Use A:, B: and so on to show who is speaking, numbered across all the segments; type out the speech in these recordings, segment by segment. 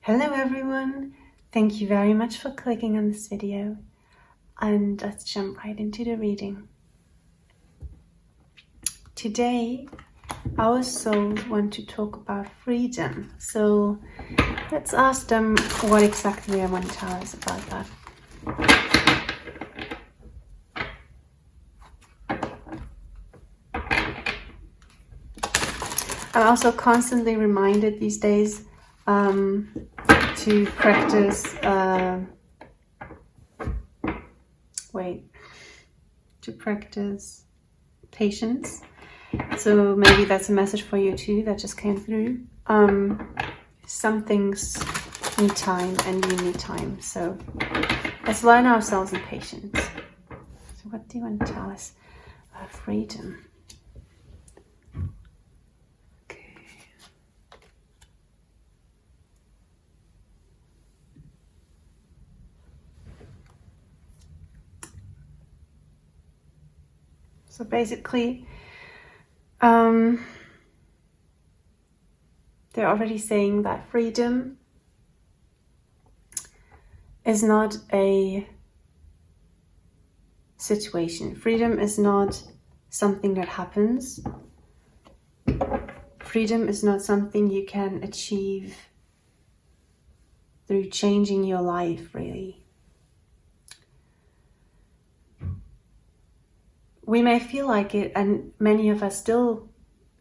A: Hello everyone, thank you very much for clicking on this video, and let's jump right into the reading. Today our souls want to talk about freedom, so let's ask them what exactly they want to tell us about that. I'm also constantly reminded these days to practice patience. So maybe that's a message for you too that just came through. Some things need time and you need time, so let's learn ourselves in patience. So what do you want to tell us about freedom? So basically, they're already saying that freedom is not a situation. Freedom is not something that happens. Freedom is not something you can achieve through changing your life, really. We may feel like it, and many of us still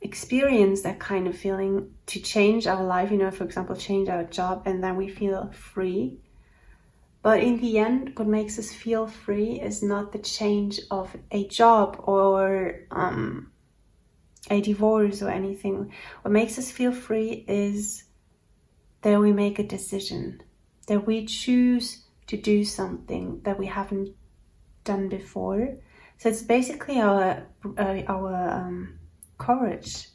A: experience that kind of feeling to change our life, for example, change our job, and then we feel free. But in the end, what makes us feel free is not the change of a job or a divorce or anything. What makes us feel free is that we make a decision, that we choose to do something that we haven't done before. So it's basically our courage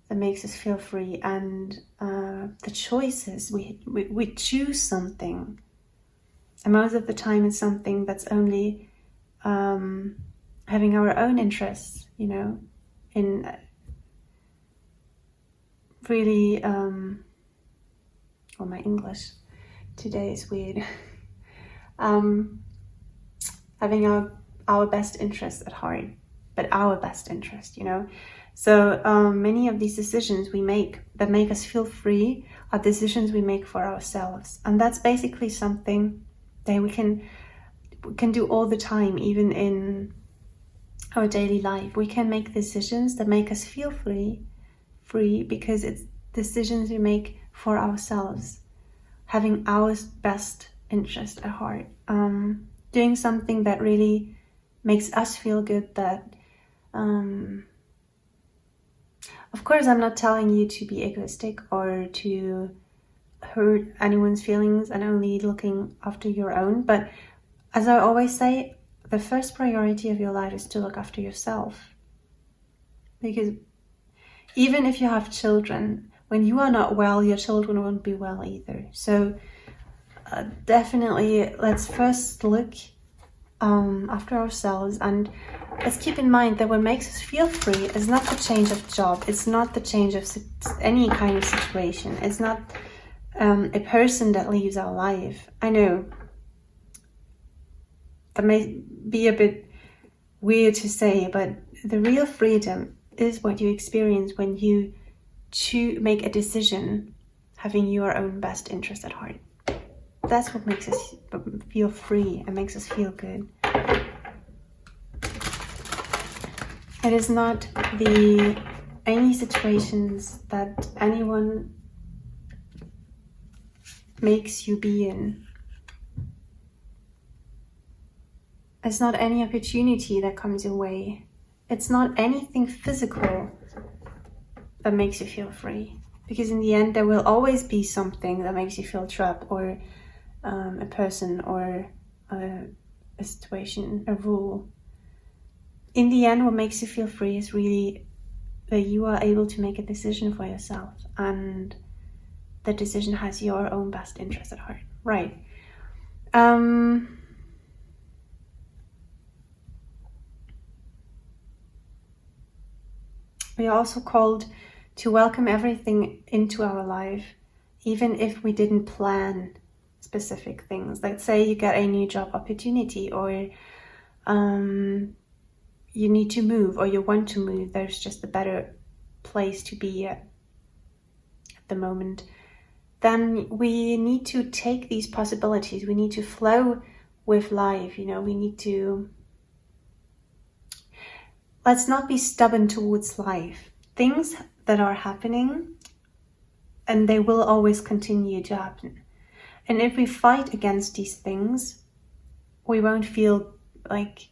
A: that makes us feel free, and the choices. We choose something, and most of the time it's something that's only having our own interests, in really. Well, my English today is weird. Having our best interest at heart, but our best interest, So many of these decisions we make that make us feel free are decisions we make for ourselves. And that's basically something that we can do all the time, even in our daily life. We can make decisions that make us feel free because it's decisions we make for ourselves, having our best interest at heart, doing something that really makes us feel good. That of course, I'm not telling you to be egoistic or to hurt anyone's feelings and only looking after your own, but as I always say, the first priority of your life is to look after yourself. Because even if you have children, when you are not well, your children won't be well either. So definitely let's first look after ourselves, and let's keep in mind that what makes us feel free is not the change of job, it's not the change of any kind of situation, it's not a person that leaves our life. I know that may be a bit weird to say, but the real freedom is what you experience when you make a decision having your own best interest at heart. That's what makes us feel free and makes us feel good. It is not any situations that anyone makes you be in. It's not any opportunity that comes your way. It's not anything physical that makes you feel free. Because in the end, there will always be something that makes you feel trapped, or a person, or a situation, a rule. In the end, what makes you feel free is really that you are able to make a decision for yourself, and the decision has your own best interest at heart. Right. We are also called to welcome everything into our life, even if we didn't plan specific things. Let's say you get a new job opportunity, or you need to move, or you want to move. There's just a better place to be at the moment. Then we need to take these possibilities. We need to flow with life. We need to, let's not be stubborn towards life. Things that are happening, and they will always continue to happen. And if we fight against these things, we won't feel like,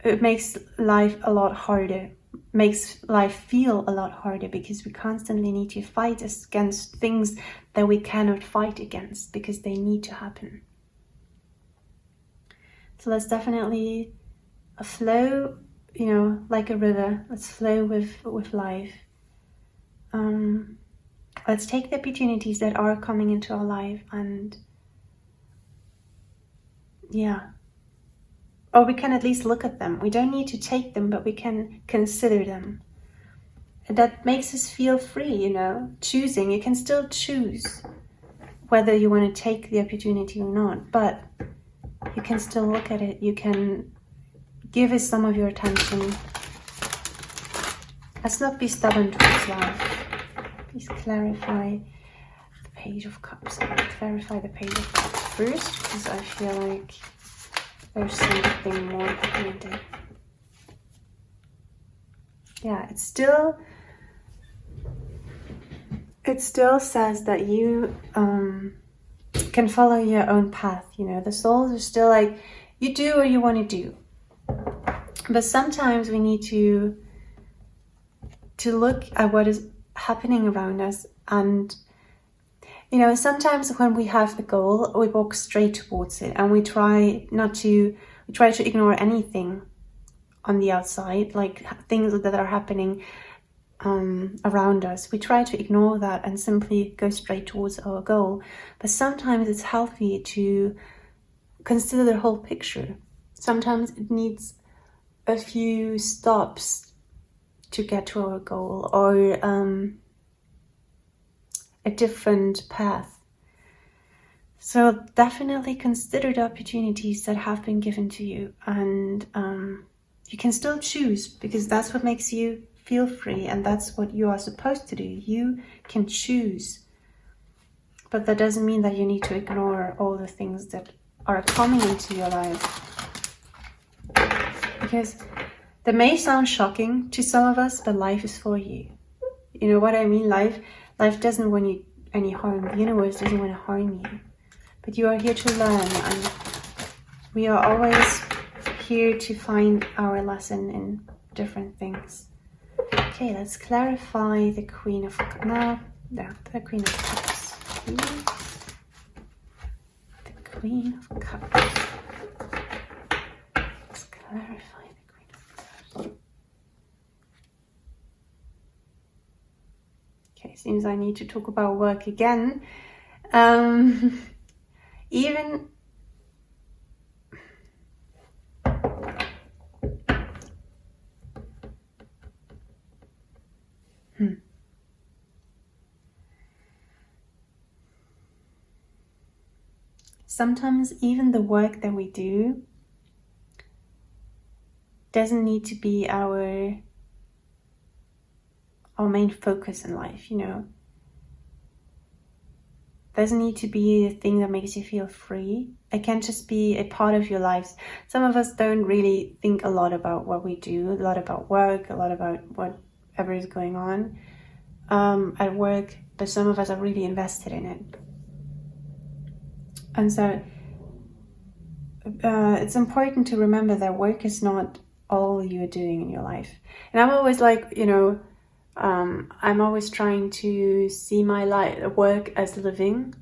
A: it makes life a lot harder, makes life feel a lot harder, because we constantly need to fight against things that we cannot fight against because they need to happen. So let's definitely flow, like a river. Let's flow with life. Let's take the opportunities that are coming into our life, and or we can at least look at them. We don't need to take them, but we can consider them. And that makes us feel free, choosing. You can still choose whether you want to take the opportunity or not, but you can still look at it. You can give it some of your attention. Let's not be stubborn towards life. Please clarify the Page of Cups. I'm going to clarify the Page of Cups first, because I feel like there's something more behind it. Yeah, it still says that you can follow your own path. The souls are still like, you do what you want to do. But sometimes we need to look at what is happening around us, and sometimes when we have the goal, we walk straight towards it, and we try to ignore anything on the outside, like things that are happening around us. We try to ignore that and simply go straight towards our goal. But sometimes it's healthy to consider the whole picture. Sometimes it needs a few stops to get to our goal, or a different path. So definitely consider the opportunities that have been given to you, and you can still choose, because that's what makes you feel free, and that's what you are supposed to do. You can choose, but that doesn't mean that you need to ignore all the things that are coming into your life, because that may sound shocking to some of us, but life is for you. You know what I mean? Life doesn't want you any harm. The universe doesn't want to harm you. But you are here to learn, and we are always here to find our lesson in different things. Okay, let's clarify the Queen of Cups. No, the Queen of Cups. Please. The Queen of Cups. Let's clarify the Queen of Cups. Okay, seems I need to talk about work again. Even sometimes even the work that we do doesn't need to be our main focus in life, Doesn't need to be the thing that makes you feel free. It can just be a part of your lives. Some of us don't really think a lot about what we do, a lot about work, a lot about whatever is going on at work, but some of us are really invested in it. And so it's important to remember that work is not all you're doing in your life. And I'm always like, I'm always trying to see my work as living,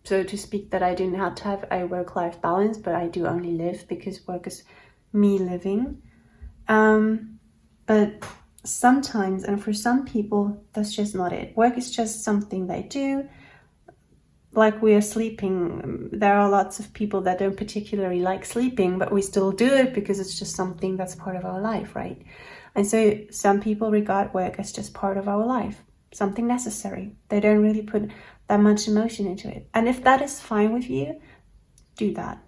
A: so to speak, that I didn't have to have a work-life balance, but I do only live, because work is me living. But sometimes, and for some people, that's just not it. Work is just something they do. Like we are sleeping, there are lots of people that don't particularly like sleeping, but we still do it because it's just something that's part of our life, right? And so some people regard work as just part of our life. something necessary. They don't really put that much emotion into it. And if that is fine with you, do that.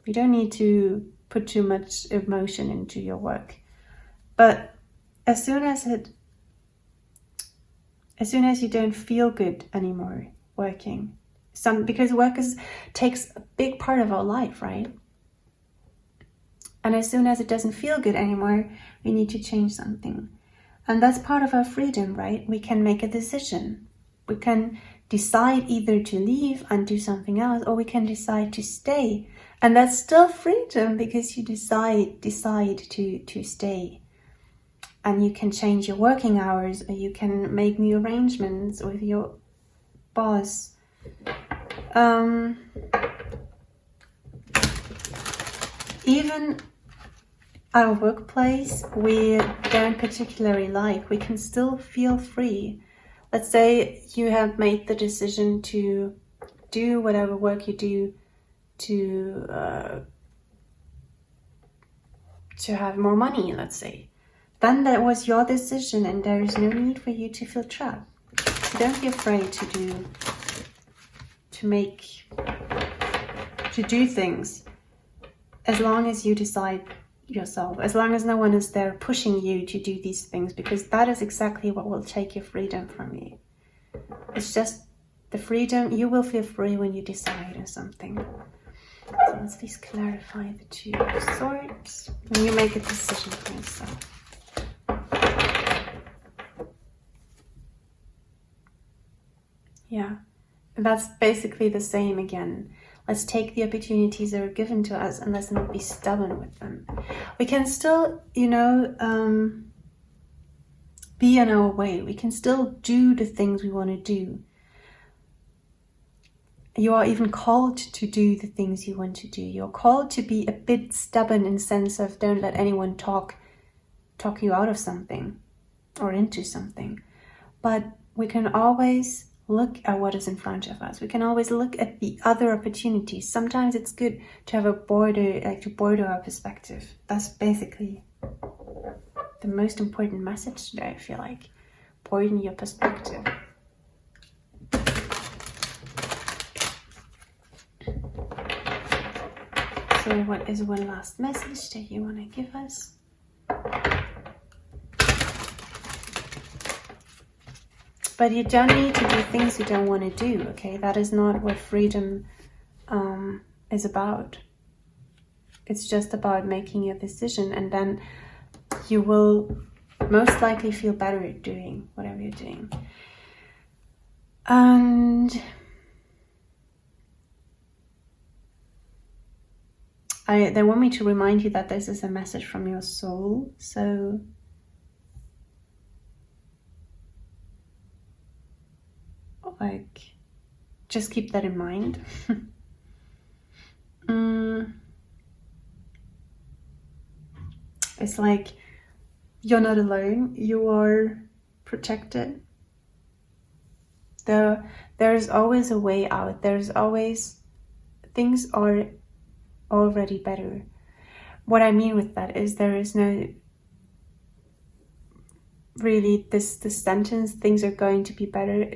A: You don't need to put too much emotion into your work. But as soon as you don't feel good anymore working, because work takes a big part of our life, right? And as soon as it doesn't feel good anymore, we need to change something. And that's part of our freedom, right? We can make a decision. We can decide either to leave and do something else, or we can decide to stay. And that's still freedom, because you decide to stay. And you can change your working hours, or you can make new arrangements with your boss. Even our workplace we don't particularly like, we can still feel free. Let's say you have made the decision to do whatever work you do to have more money, let's say. Then that was your decision, and there is no need for you to feel trapped. So don't be afraid to do things, as long as you decide yourself, as long as no one is there pushing you to do these things, because that is exactly what will take your freedom from you. It's just the freedom. You will feel free when you decide on something. So let's please clarify the Two of Swords when you make a decision for yourself. Yeah, and that's basically the same again. Let's take the opportunities that are given to us, and let's not be stubborn with them. We can still, be on our way. We can still do the things we want to do. You are even called to do the things you want to do. You're called to be a bit stubborn in the sense of don't let anyone talk you out of something or into something. But we can always look at what is in front of us. We can always look at the other opportunities. Sometimes it's good to have to broaden our perspective. That's basically the most important message today, I feel like. Broaden your perspective. So what is one last message that you want to give us? But you don't need to do things you don't want to do, okay? That is not what freedom is about. It's just about making a decision, and then you will most likely feel better at doing whatever you're doing. And they want me to remind you that this is a message from your soul, so just keep that in mind. It's like you're not alone. You are protected. There's always a way out. There's always, things are already better. What I mean with that is there is no really this sentence, things are going to be better,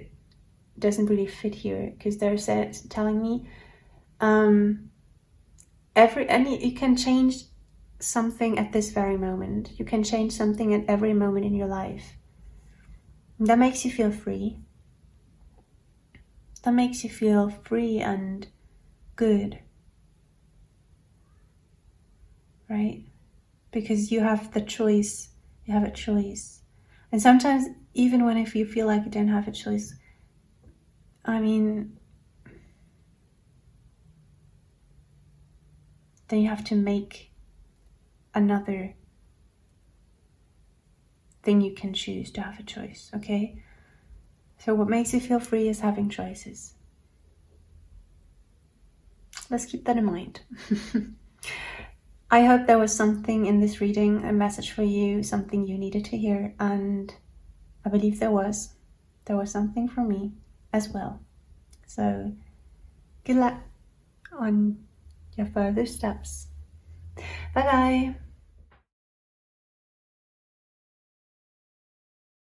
A: doesn't really fit here, because they're telling me you can change something at this very moment. You can change something at every moment in your life. And that makes you feel free. That makes you feel free and good. Right? Because you have the choice. You have a choice. And sometimes, even when if you feel like you don't have a choice, then you have to make another thing you can choose to have a choice, okay? So what makes you feel free is having choices. Let's keep that in mind. I hope there was something in this reading, a message for you, something you needed to hear, and I believe there was. There was something for me as well. So good luck on your further steps. Bye bye.